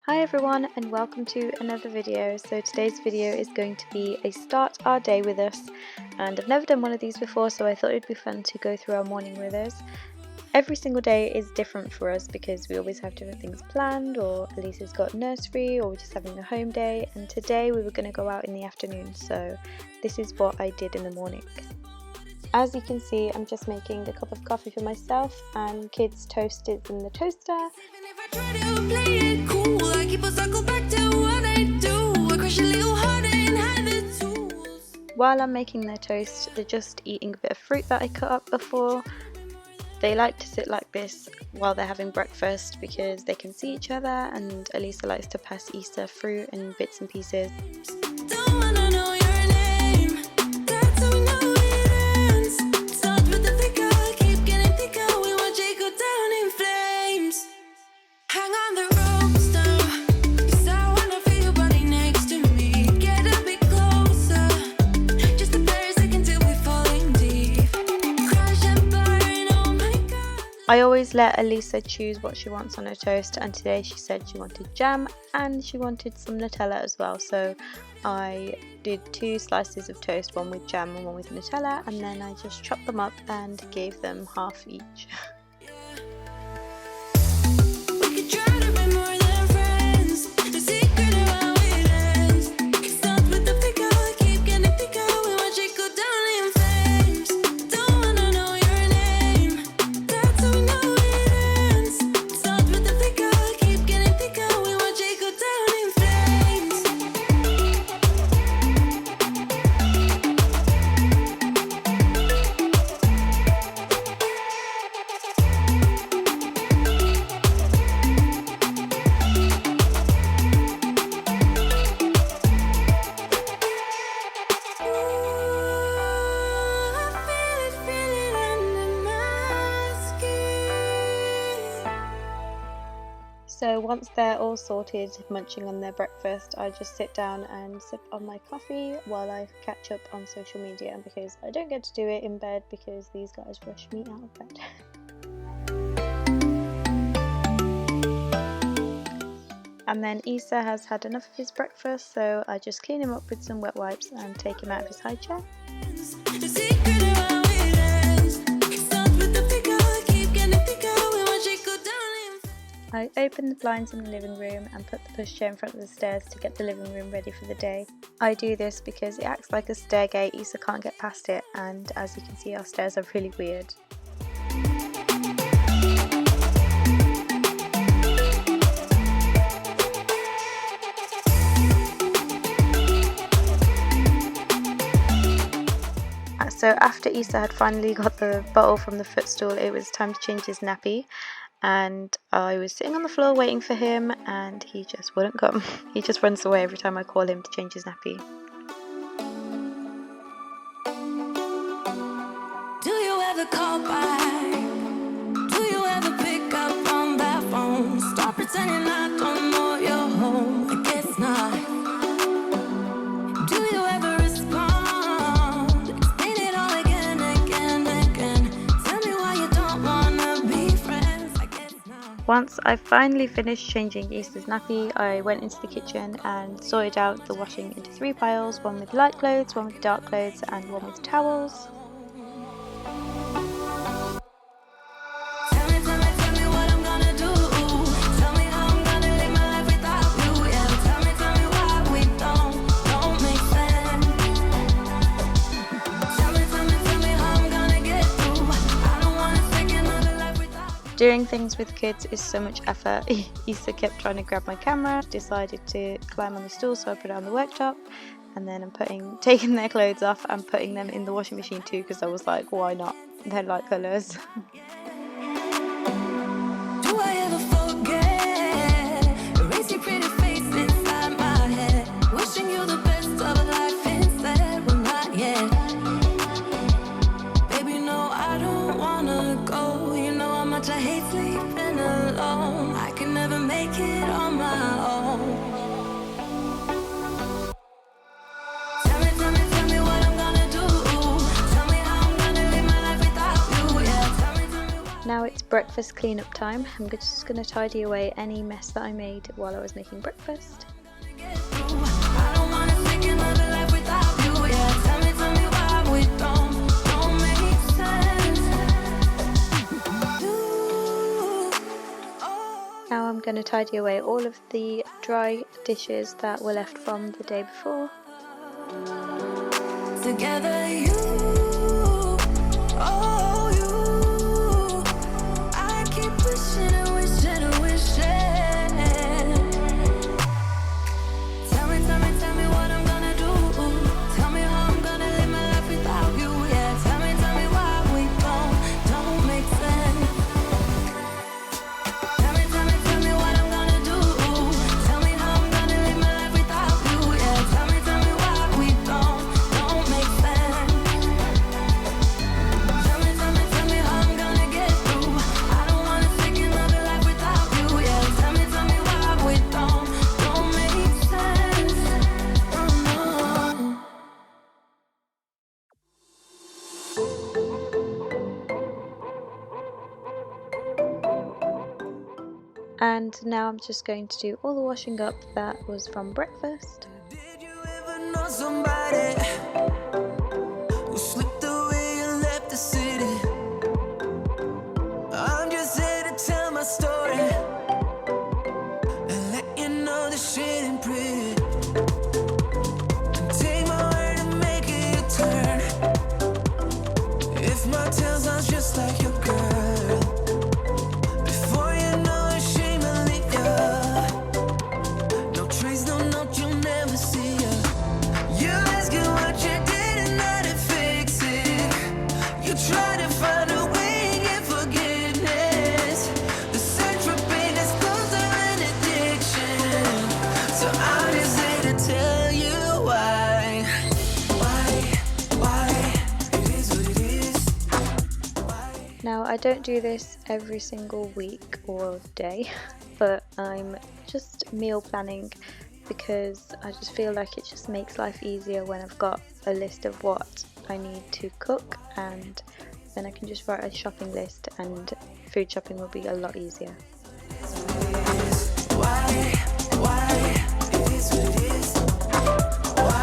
Hi everyone and welcome to another video. So today's video is going to be a start our day with us, and I've never done one of these before, so I thought it'd be fun to go through our morning with us. Every single day is different for us because we always have different things planned, or Elisa's got nursery, or we're just having a home day, and today we were going to go out in the afternoon, so this is what I did in the morning. As you can see, I'm just making a cup of coffee for myself and kids' toast is in the toaster. While I'm making their toast, they're just eating a bit of fruit that I cut up before. They like to sit like this while they're having breakfast because they can see each other, and Elisa likes to pass Issa fruit and bits and pieces. I always let Elisa choose what she wants on her toast, and today she said she wanted jam and she wanted some Nutella as well, so I did 2 slices of toast, one with jam and one with Nutella, and then I just chopped them up and gave them half each. So once they're all sorted, munching on their breakfast, I just sit down and sip on my coffee while I catch up on social media, because I don't get to do it in bed because these guys rush me out of bed. And then Issa has had enough of his breakfast, so I just clean him up with some wet wipes and take him out of his high chair. I open the blinds in the living room and put the pushchair in front of the stairs to get the living room ready for the day. I do this because it acts like a stairgate, Issa can't get past it, and as you can see our stairs are really weird. So after Issa had finally got the bottle from the footstool, it was time to change his nappy. And I was sitting on the floor waiting for him, and he just wouldn't come. He just runs away every time I call him to change his nappy. Do you ever call back? Do you ever pick up on that phone? Stop pretending I don't know you're home. I guess not. Do you ever respond? Explain it all again, again, again. Tell me why you don't wanna be friends. Once I finally finished changing Issa's nappy, I went into the kitchen and sorted out the washing into 3 piles, one with light clothes, one with dark clothes, and one with towels. Doing things with kids is so much effort. Issa kept trying to grab my camera, decided to climb on the stool, so I put it on the worktop, and then I'm taking their clothes off and putting them in the washing machine too, because I was like, why not? They're light colours. Do I ever forget? Erase your pretty face inside my head. Wishing you the best of life instead. Well, not yet. Baby, no, I don't wanna go. You know how much I hate sleeping alone. I can never make it on my own. Tell me what I'm gonna do. Tell me how I'm gonna live my life without you. Yeah, tell me breakfast cleanup time. I'm just going to tidy away any mess that I made while I was making breakfast. Now I'm going to tidy away all of the dry dishes that were left from the day before. Together, you, oh you, I keep wishing and wishing and wishing. Tell me what I'm gonna do. Tell me how I'm gonna live my life without you. Yeah, tell me why we don't make sense. Tell me what I'm gonna do. Tell me how I'm gonna live my life without you. Yeah, tell me why we don't make sense. Tell me how I'm gonna get through. I don't wanna take another life without you. Yeah, tell me why we don't make sense. Oh no. And now I'm just going to do all the washing up that was from breakfast. Did you ever know somebody who slipped away and left the city? I'm just here to tell my story and let you know this shit ain't pretty. Take my word and make it a turn. If my tale sounds just like your girl, before you know it, she will leave ya. No trace, no note, you'll never see ya. You ask her what you did and how to fix it. You try to find a way and get forgiveness. The search for pain is closer than addiction. So I'm just here to tell you why. It is what it is. Now I don't do this every single week or day, but I'm just meal planning because I just feel like it just makes life easier when I've got a list of what I need to cook, and then I can just write a shopping list and food shopping will be a lot easier. Why? It is what it is. Why?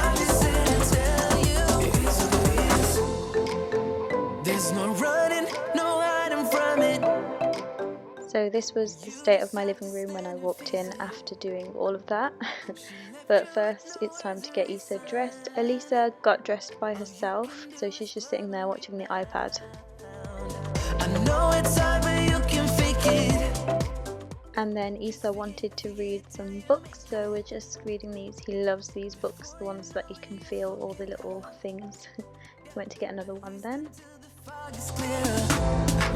I'm just here to tell you. It is what it is. There's no running, no hiding from it. So this was the state of my living room when I walked in after doing all of that. But first it's time to get Issa dressed. Elisa got dressed by herself, so she's just sitting there watching the iPad. I know it's hard, but you can fake it. And then Issa wanted to read some books, so we're just reading these. He loves these books, the ones that you can feel all the little things. He went to get another one then. Fog is clearer.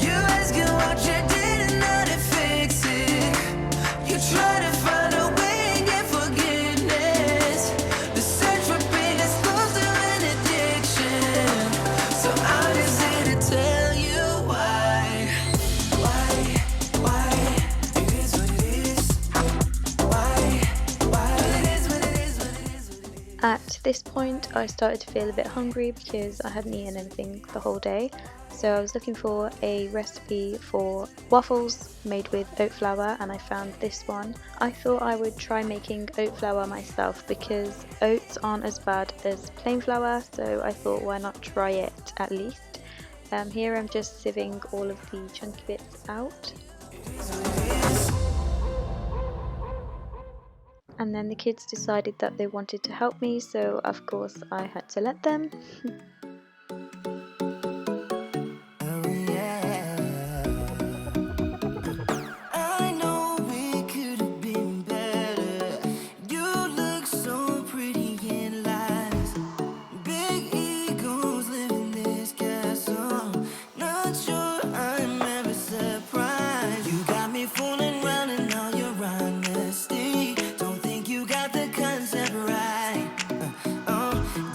You ask her what you did and how to fix it. You try to find a way and get forgiveness. The search for pain is closer than addiction. So I'm just here to tell you why. It is what it is. Why it is what it is, what it is, what it is. At this point I started to feel a bit hungry because I hadn't eaten anything the whole day, so I was looking for a recipe for waffles made with oat flour, and I found this one. I thought I would try making oat flour myself because oats aren't as bad as plain flour, so I thought why not try it at least. Here I'm just sieving all of the chunky bits out. And then the kids decided that they wanted to help me, so of course I had to let them. I know we could have been better. You look so pretty in lies. Big egos live in this castle. Not sure I'm ever surprised. You got me fooling around and all your honesty. Don't think you got the concept right.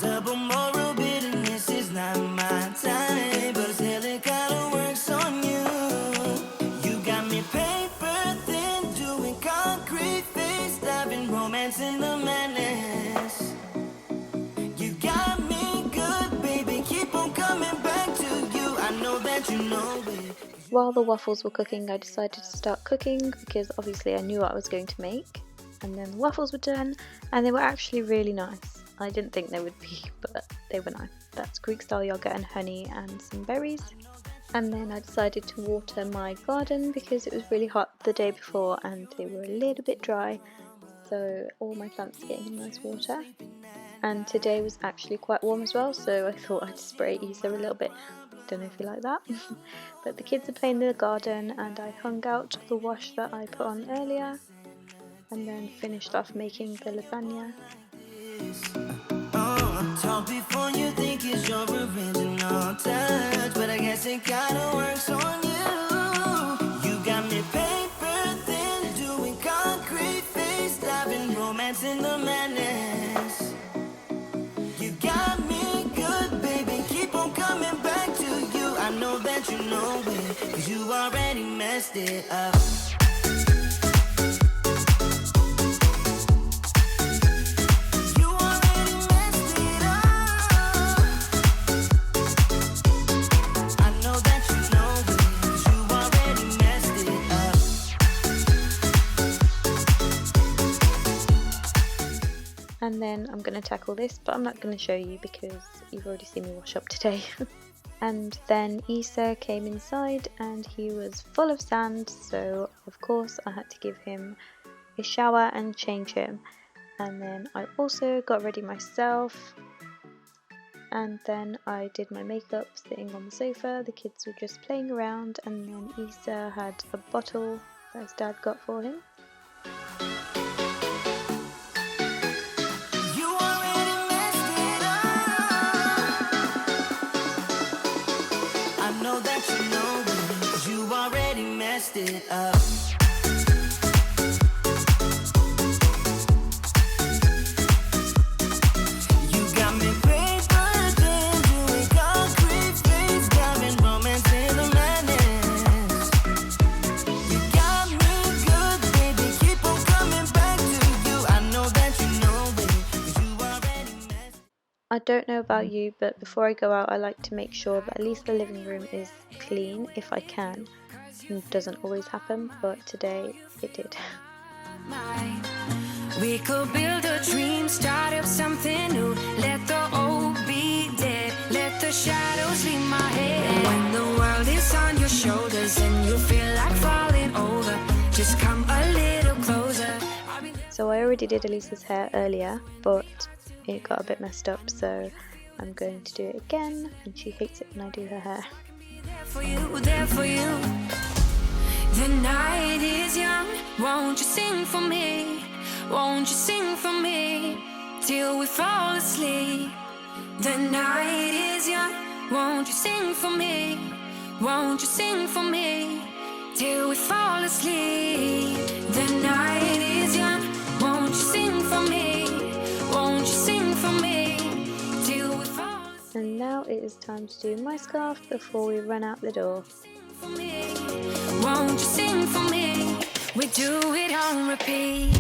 Double moral bitterness is not my time, but still it kinda works on you. You got me paper thin, doing concrete face, diving romance in the madness. You got me good, baby, keep on coming back to you. I know that you know it. While the waffles were cooking, I decided to start cooking because obviously I knew what I was going to make. And then the waffles were done and they were actually really nice. I didn't think they would be, but they were nice. That's Greek style yogurt and honey and some berries. And then I decided to water my garden because it was really hot the day before and they were a little bit dry. So all my plants are getting nice water. And today was actually quite warm as well, so I thought I'd spray Isa a little bit. Don't know if you like that. But the kids are playing in the garden and I hung out the wash that I put on earlier and then finished off making the lasagna. Talk before you think it's your original touch, but I guess it kinda works on you. You got me paper thin, doing concrete face, diving romance in the madness. You got me good, baby, keep on coming back to you. I know that you know it, 'cause you already messed it up. And then I'm going to tackle this, but I'm not going to show you because you've already seen me wash up today. And then Isa came inside and he was full of sand, so of course I had to give him a shower and change him. And then I also got ready myself, and then I did my makeup sitting on the sofa. The kids were just playing around, and then Isa had a bottle that his dad got for him. It up. You got me paper thin, doing concrete face, diving romance in the madness. You got me good, baby, keep on coming back to you. I know that you know it, 'cause you already messed. I don't know about you, but before I go out I like to make sure that at least the living room is clean if I can. It doesn't always happen, but today it did. We could build a dream, start up something new. Let the old be dead, let the shadows leave my head. When the world is on your shoulders and you feel like falling over, just come a little closer. So I already did Elisa's hair earlier, but it got a bit messed up, so I'm going to do it again, and she hates it when I do her hair. There for you, there for you. The night is young, won't you sing for me? Won't you sing for me till we fall asleep? The night is young, won't you sing for me? Won't you sing for me till we fall asleep? The night is young, won't you sing for me? Won't you sing for me till we fall asleep? And now it is time to do my scarf before we run out the door. Won't you sing for me? We do it on repeat.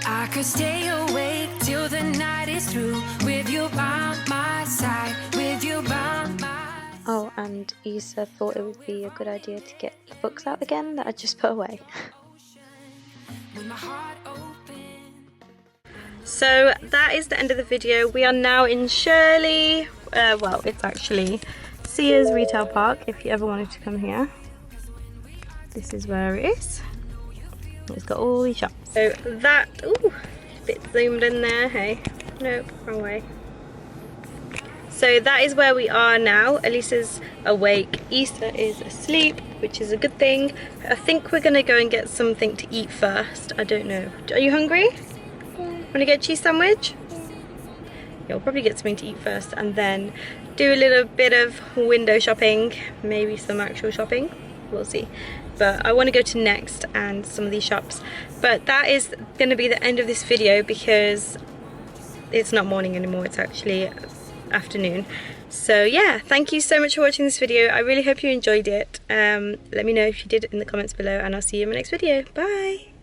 I could stay awake till the night is through, with you by my side, with you by my. Oh, and Isa thought it would be a good idea to get the books out again that I just put away. So that is the end of the video. We are now in Shirley. Well, it's actually Sears Retail Park if you ever wanted to come here. This is where it is. It's got all these shops. So that, ooh, a bit zoomed in there, hey. Nope, wrong way. So that is where we are now. Elisa's awake, Isa is asleep, which is a good thing. I think we're gonna go and get something to eat first. I don't know. Are you hungry? Yeah. Wanna get a cheese sandwich? Yeah. You'll probably get something to eat first and then do a little bit of window shopping, maybe some actual shopping. We'll see. But I want to go to Next and some of these shops. But that is going to be the end of this video because it's not morning anymore, it's actually afternoon. So yeah, thank you so much for watching this video. I really hope you enjoyed it. Let me know if you did in the comments below, and I'll see you in my next video. Bye!